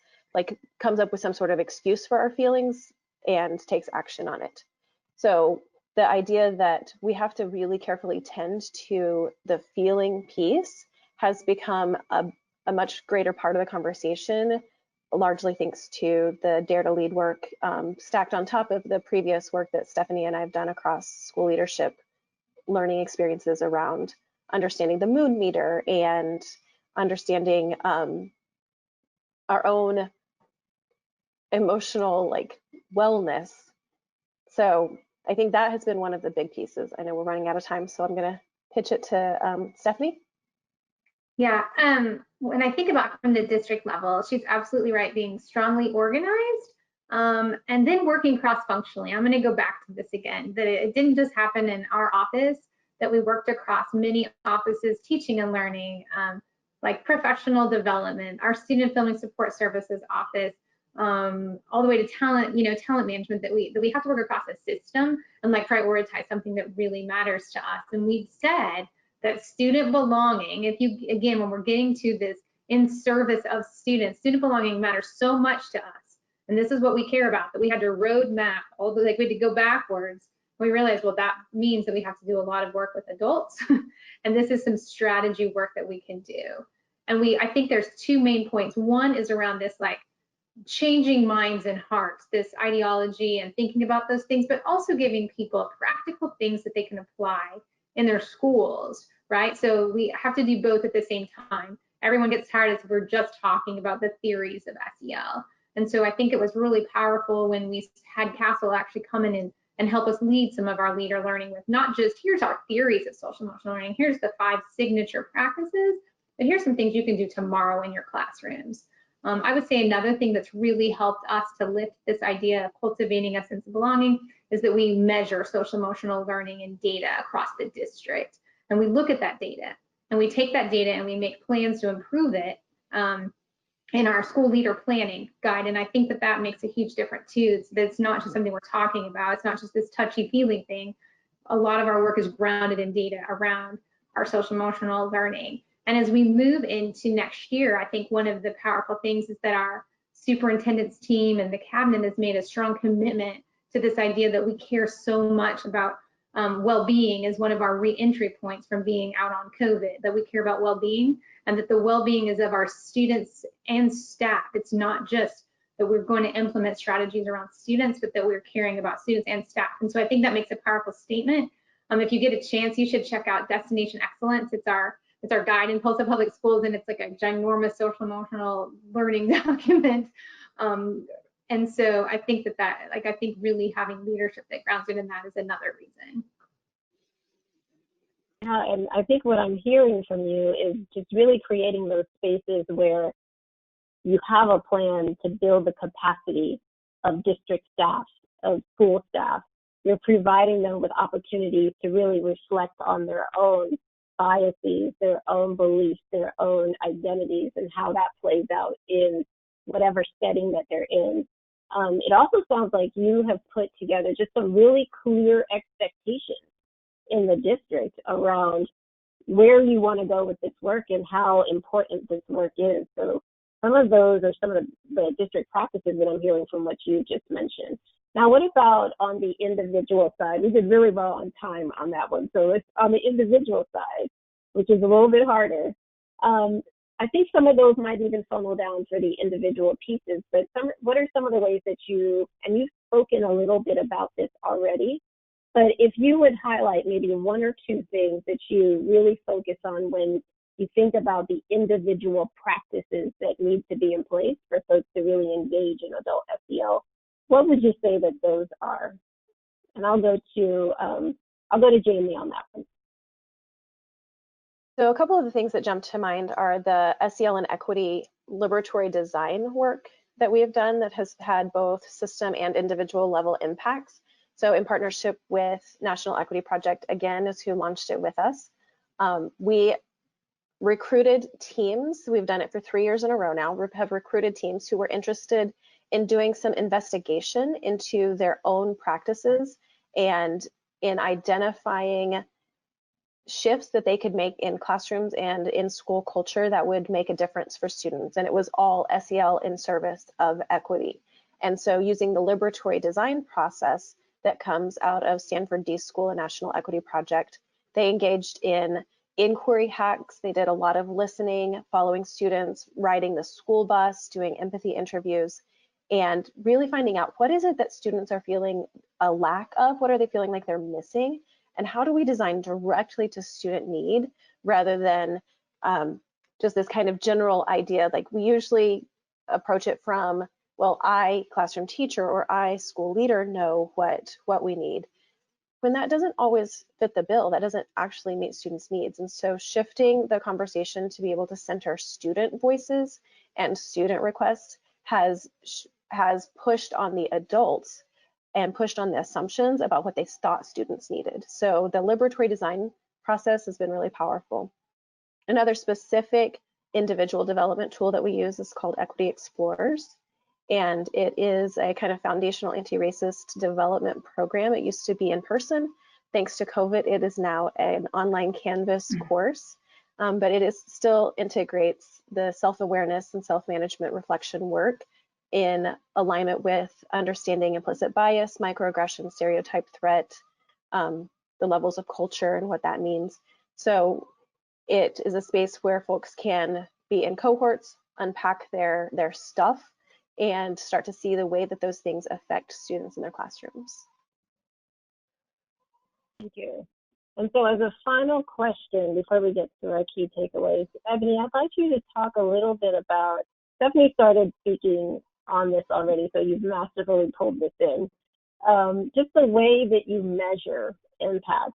comes up with some sort of excuse for our feelings and takes action on it. So the idea that we have to really carefully tend to the feeling piece has become a much greater part of the conversation, largely thanks to the Dare to Lead work, stacked on top of the previous work that Stephanie and I have done across school leadership learning experiences around understanding the mood meter and understanding our own emotional wellness. So I think that has been one of the big pieces. I know we're running out of time, so I'm going to pitch it to Stephanie. Yeah, when I think about from the district level, she's absolutely right, being strongly organized and then working cross-functionally. I'm going to go back to this again, that it didn't just happen in our office, that we worked across many offices, teaching and learning, like professional development, our student filming support services office, all the way to talent management, that we have to work across a system and prioritize something that really matters to us. And we've said that student belonging, when we're getting to this in service of students, student belonging matters so much to us. And this is what we care about, that we had to roadmap all the, we had to go backwards. We realized, well, that means that we have to do a lot of work with adults. And this is some strategy work that we can do. And I think there's two main points. One is around this like changing minds and hearts, this ideology and thinking about those things, but also giving people practical things that they can apply in their schools, right? So we have to do both at the same time. Everyone gets tired if we're just talking about the theories of SEL. And so I think it was really powerful when we had Castle actually come in and help us lead some of our leader learning with not just here's our theories of social emotional learning, here's the 5 signature practices, but here's some things you can do tomorrow in your classrooms. I would say another thing that's really helped us to lift this idea of cultivating a sense of belonging is that we measure social emotional learning and data across the district. And we look at that data and we take that data and we make plans to improve it in our school leader planning guide. And I think that that makes a huge difference too. It's not just something we're talking about. It's not just this touchy feely thing. A lot of our work is grounded in data around our social emotional learning. And as we move into next year, I think one of the powerful things is that our superintendent's team and the cabinet has made a strong commitment to this idea that we care so much about well-being as one of our re-entry points from being out on COVID, that we care about well-being and that the well-being is of our students and staff. It's not just that we're going to implement strategies around students, but that we're caring about students and staff. And so I think that makes a powerful statement. If you get a chance, you should check out Destination Excellence. It's our guide in Tulsa Public Schools, and it's like a ginormous social emotional learning document. And so I think I think really having leadership that grounds it in that is another reason. Yeah, and I think what I'm hearing from you is just really creating those spaces where you have a plan to build the capacity of district staff, of school staff. You're providing them with opportunities to really reflect on their own biases, their own beliefs, their own identities, and how that plays out in whatever setting that they're in. It also sounds like you have put together just some really clear expectations in the district around where you want to go with this work and how important this work is. So some of those are some of the district practices that I'm hearing from what you just mentioned. Now, what about on the individual side? We did really well on time on that one. So it's on the individual side, which is a little bit harder. I think some of those might even funnel down for the individual pieces, but what are some of the ways that and you've spoken a little bit about this already, but if you would highlight maybe 1 or 2 things that you really focus on when you think about the individual practices that need to be in place for folks to really engage in adult SEL, what would you say that those are? And I'll go to Jamie on that one. So a couple of the things that jump to mind are the SEL and equity liberatory design work that we have done that has had both system and individual level impacts. So in partnership with National Equity Project, again, is who launched it with us. We recruited teams. We've done it for 3 years in a row now. We have recruited teams who were interested in doing some investigation into their own practices and in identifying shifts that they could make in classrooms and in school culture that would make a difference for students. And it was all SEL in service of equity. And so using the liberatory design process that comes out of Stanford D School and National Equity Project, they engaged in inquiry hacks. They did a lot of listening, following students, riding the school bus, doing empathy interviews, and really finding out what is it that students are feeling a lack of, what are they feeling like they're missing, and how do we design directly to student need rather than just this kind of general idea. Like we usually approach it from, well, I, classroom teacher, or I, school leader, know what we need. When that doesn't always fit the bill, that doesn't actually meet students' needs. And so shifting the conversation to be able to center student voices and student requests has pushed on the adults and pushed on the assumptions about what they thought students needed. So the liberatory design process has been really powerful. Another specific individual development tool that we use is called Equity Explorers. And it is a kind of foundational anti-racist development program. It used to be in person. Thanks to COVID, it is now an online Canvas course, but it still integrates the self-awareness and self-management reflection work in alignment with understanding implicit bias, microaggression, stereotype threat, the levels of culture and what that means. So it is a space where folks can be in cohorts, unpack their stuff, and start to see the way that those things affect students in their classrooms. Thank you. And so as a final question, before we get to our key takeaways, Ebony, I'd like you to talk a little bit about, Stephanie started speaking on this already, so you've masterfully pulled this in. Just the way that you measure impact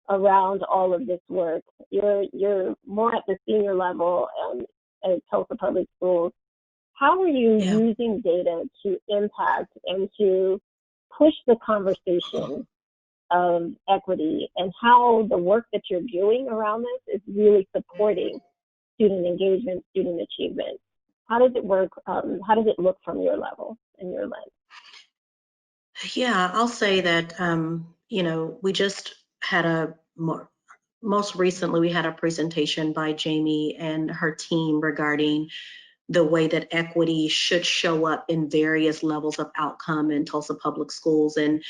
around all of this work. You're more at the senior level at Tulsa Public Schools. How are you using data to impact and to push the conversation of equity, and how the work that you're doing around this is really supporting student engagement, student achievement? How does it work? How does it look from your level and your lens? Yeah, I'll say that, you know, we just had most recently, we had a presentation by Jamie and her team regarding the way that equity should show up in various levels of outcome in Tulsa Public Schools. And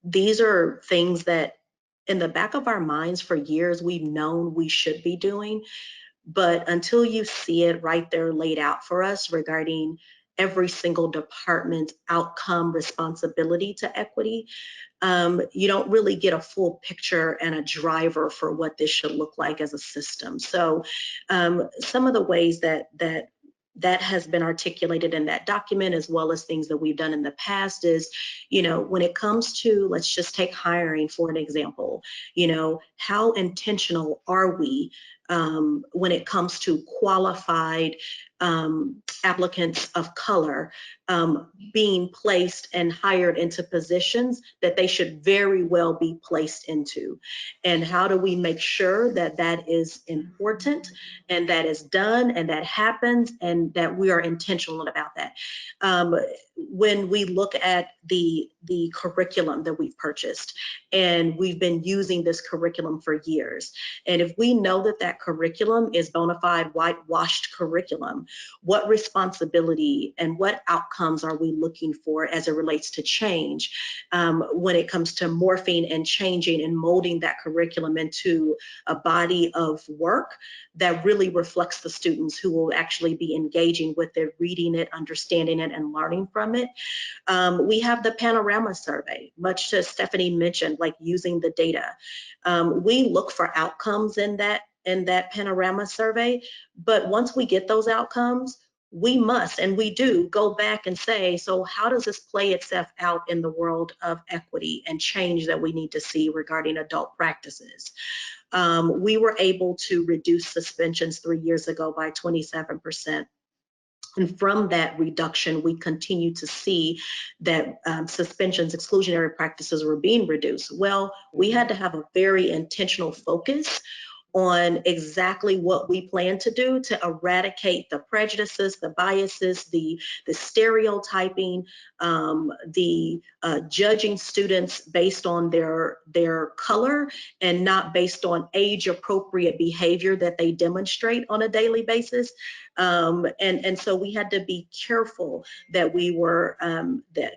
these are things that in the back of our minds for years, we've known we should be doing. But until you see it right there laid out for us regarding every single department's outcome responsibility to equity, you don't really get a full picture and a driver for what this should look like as a system. So some of the ways that has been articulated in that document, as well as things that we've done in the past, is, you know, when it comes to, let's just take hiring for an example, you know, how intentional are we when it comes to qualified applicants of color being placed and hired into positions that they should very well be placed into? And how do we make sure that that is important and that is done and that happens and that we are intentional about that? When we look at the curriculum that we've purchased, and we've been using this curriculum for years, and if we know that that curriculum is bona fide whitewashed curriculum, what responsibility and what outcomes are we looking for as it relates to change when it comes to morphing and changing and molding that curriculum into a body of work that really reflects the students who will actually be engaging with it, reading it, understanding it, and learning from it? We have the panorama survey, much as Stephanie mentioned, like using the data. We look for outcomes in that panorama survey, but once we get those outcomes, we must, and we do, go back and say, so how does this play itself out in the world of equity and change that we need to see regarding adult practices? We were able to reduce suspensions 3 years ago by 27%. And from that reduction, we continue to see that suspensions, exclusionary practices were being reduced. Well, we had to have a very intentional focus on exactly what we plan to do to eradicate the prejudices, the biases, the stereotyping, the judging students based on their color and not based on age-appropriate behavior that they demonstrate on a daily basis. And so we had to be careful that we were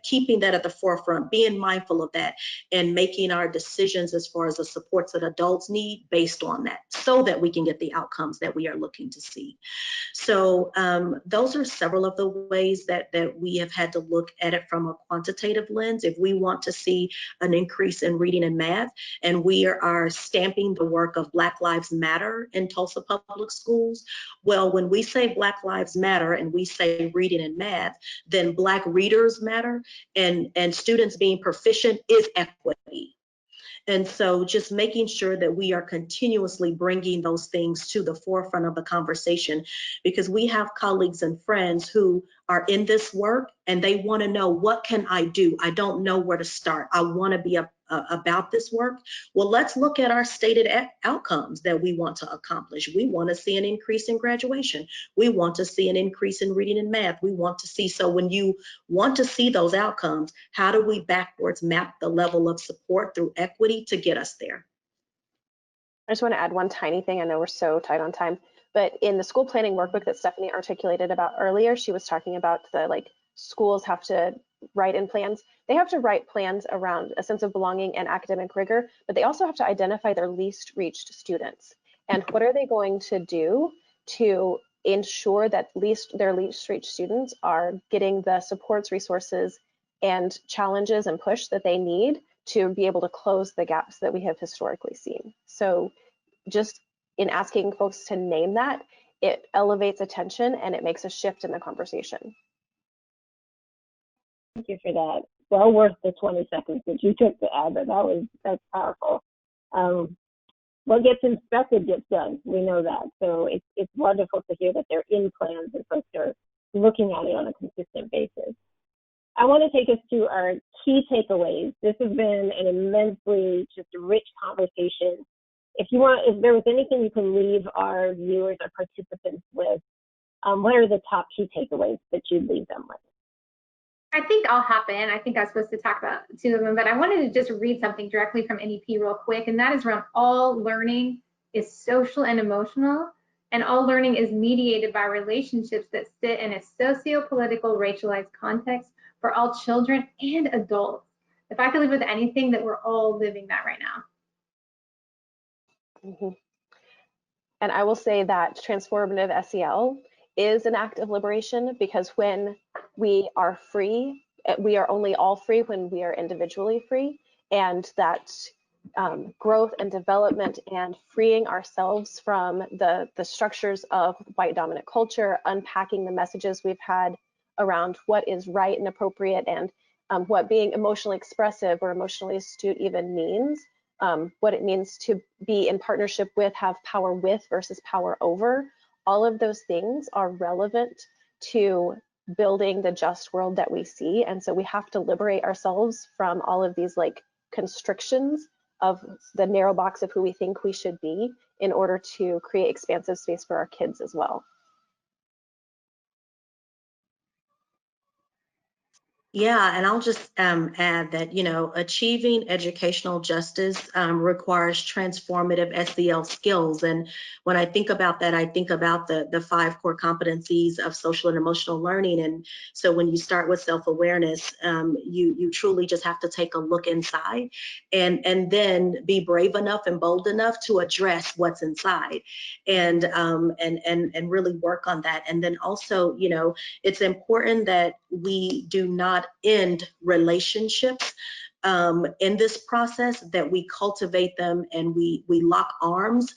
keeping that at the forefront, being mindful of that, and making our decisions as far as the supports that adults need based on that, so that we can get the outcomes that we are looking to see. So those are several of the ways that we have had to look at it from a quantitative lens. If we want to see an increase in reading and math, and we are stamping the work of Black Lives Matter in Tulsa Public Schools, well, when we say Black Lives Matter and we say reading and math, then Black readers matter, and students being proficient is equity. And so just making sure that we are continuously bringing those things to the forefront of the conversation, because we have colleagues and friends who are in this work and they want to know, what can I do? I don't know where to start. I want to be about this work. Well, let's look at our stated outcomes that we want to accomplish. We want to see an increase in graduation. We want to see an increase in reading and math. We want to see, so when you want to see those outcomes, how do we backwards map the level of support through equity to get us there? I just want to add one tiny thing. I know we're so tight on time, but in the school planning workbook that Stephanie articulated about earlier, she was talking about the schools have to write in plans. They have to write plans around a sense of belonging and academic rigor, but they also have to identify their least reached students. And what are they going to do to ensure that their least reached students are getting the supports, resources, and challenges and push that they need to be able to close the gaps that we have historically seen. So just in asking folks to name that, it elevates attention and it makes a shift in the conversation. Thank you for that. Well worth the 20 seconds that you took to add that. That's powerful. What gets inspected gets done. We know that. So it's wonderful to hear that they're in plans and folks are looking at it on a consistent basis. I want to take us to our key takeaways. This has been an immensely just rich conversation. If there was anything you can leave our viewers or participants with, what are the top key takeaways that you'd leave them with? I think I'll hop in. I think I was supposed to talk about two of them, but I wanted to just read something directly from NEP real quick, and that is around all learning is social and emotional, and all learning is mediated by relationships that sit in a socio-political racialized context for all children and adults. If I could live with anything, that we're all living that right now. Mm-hmm. And I will say that transformative SEL is an act of liberation, because when we are free, we are only all free when we are individually free, and that growth and development and freeing ourselves from the structures of white dominant culture, unpacking the messages we've had around what is right and appropriate, and what being emotionally expressive or emotionally astute even means, what it means to be in partnership with, have power with versus power over. All of those things are relevant to building the just world that we see. And so we have to liberate ourselves from all of these like constrictions of the narrow box of who we think we should be in order to create expansive space for our kids as well. Yeah, and I'll just add that, achieving educational justice requires transformative SEL skills. And when I think about that, I think about the 5 core competencies of social and emotional learning. And so when you start with self-awareness, you truly just have to take a look inside and then be brave enough and bold enough to address what's inside and really work on that. And then also, it's important that we do not end relationships in this process, that we cultivate them and we lock arms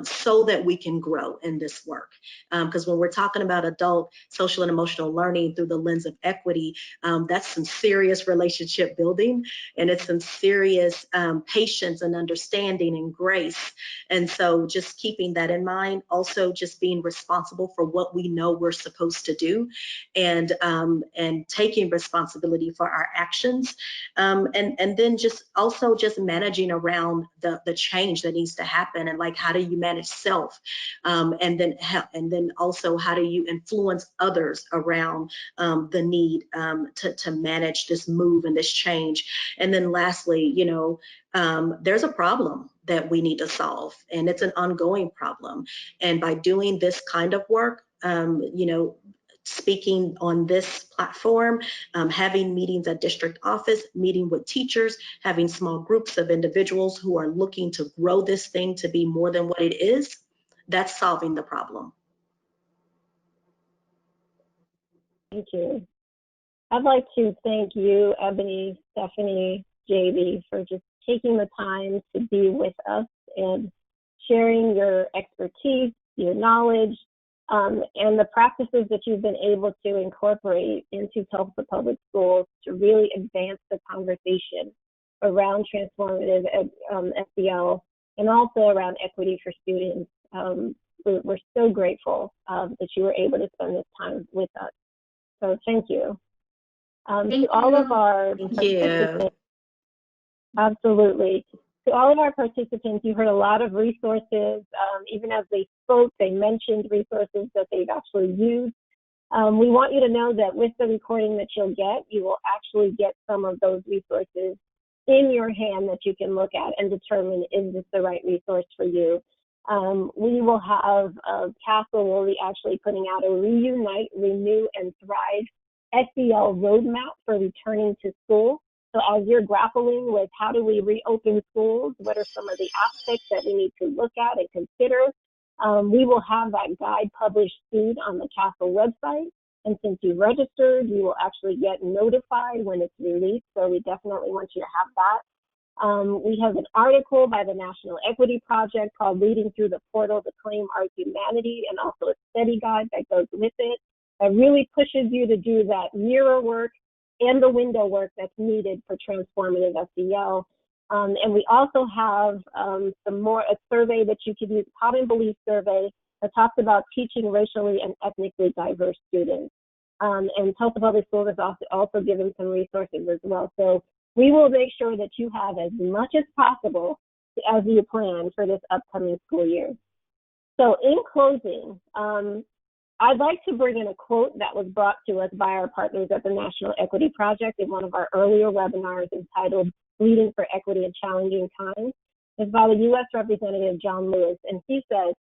so that we can grow in this work. Because when we're talking about adult social and emotional learning through the lens of equity, that's some serious relationship building, and it's some serious patience and understanding and grace. And so just keeping that in mind, also just being responsible for what we know we're supposed to do, and taking responsibility for our actions. And then just also just managing around the change that needs to happen, and like, how do you manage self, and then also how do you influence others around the need to manage this move and this change. And then lastly, there's a problem that we need to solve, and it's an ongoing problem. And by doing this kind of work, speaking on this platform, having meetings at district office, meeting with teachers, having small groups of individuals who are looking to grow this thing to be more than what it is, that's solving the problem. Thank you. I'd like to thank you, Ebony, Stephanie, JB, for just taking the time to be with us and sharing your expertise, your knowledge, and the practices that you've been able to incorporate into Tulsa Public Schools to really advance the conversation around transformative SEL and also around equity for students. We're so grateful that you were able to spend this time with us. So thank you. To all of our participants, absolutely. To all of our participants, you heard a lot of resources. Even as they spoke, they mentioned resources that they've actually used. We want you to know that with the recording that you'll get, you will actually get some of those resources in your hand that you can look at and determine, is this the right resource for you? We will have, CASEL will be actually putting out a Reunite, Renew, and Thrive SEL roadmap for returning to school. So as you're grappling with how do we reopen schools, what are some of the aspects that we need to look at and consider, We will have that guide published soon on the CASEL website. And since you registered, you will actually get notified when it's released. So we definitely want you to have that. We have an article by the National Equity Project called Leading Through the Portal to Claim Our Humanity, and also a study guide that goes with it that really pushes you to do that mirror work and the window work that's needed for transformative SEL. And we also have a survey that you can use, a Common Belief survey that talks about teaching racially and ethnically diverse students. And Tulsa Public Schools has also given some resources as well. So we will make sure that you have as much as possible as you plan for this upcoming school year. So in closing, I'd like to bring in a quote that was brought to us by our partners at the National Equity Project in one of our earlier webinars entitled Leading for Equity in Challenging Times. It's by the U.S. Representative John Lewis, and he says,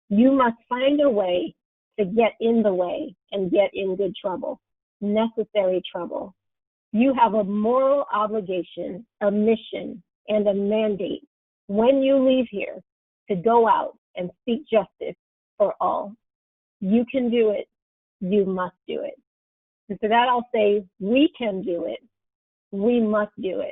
"You must find a way to get in the way and get in good trouble, necessary trouble. You have a moral obligation, a mission, and a mandate when you leave here to go out and seek justice for all. You can do it. You must do it." And for that, I'll say, we can do it. We must do it.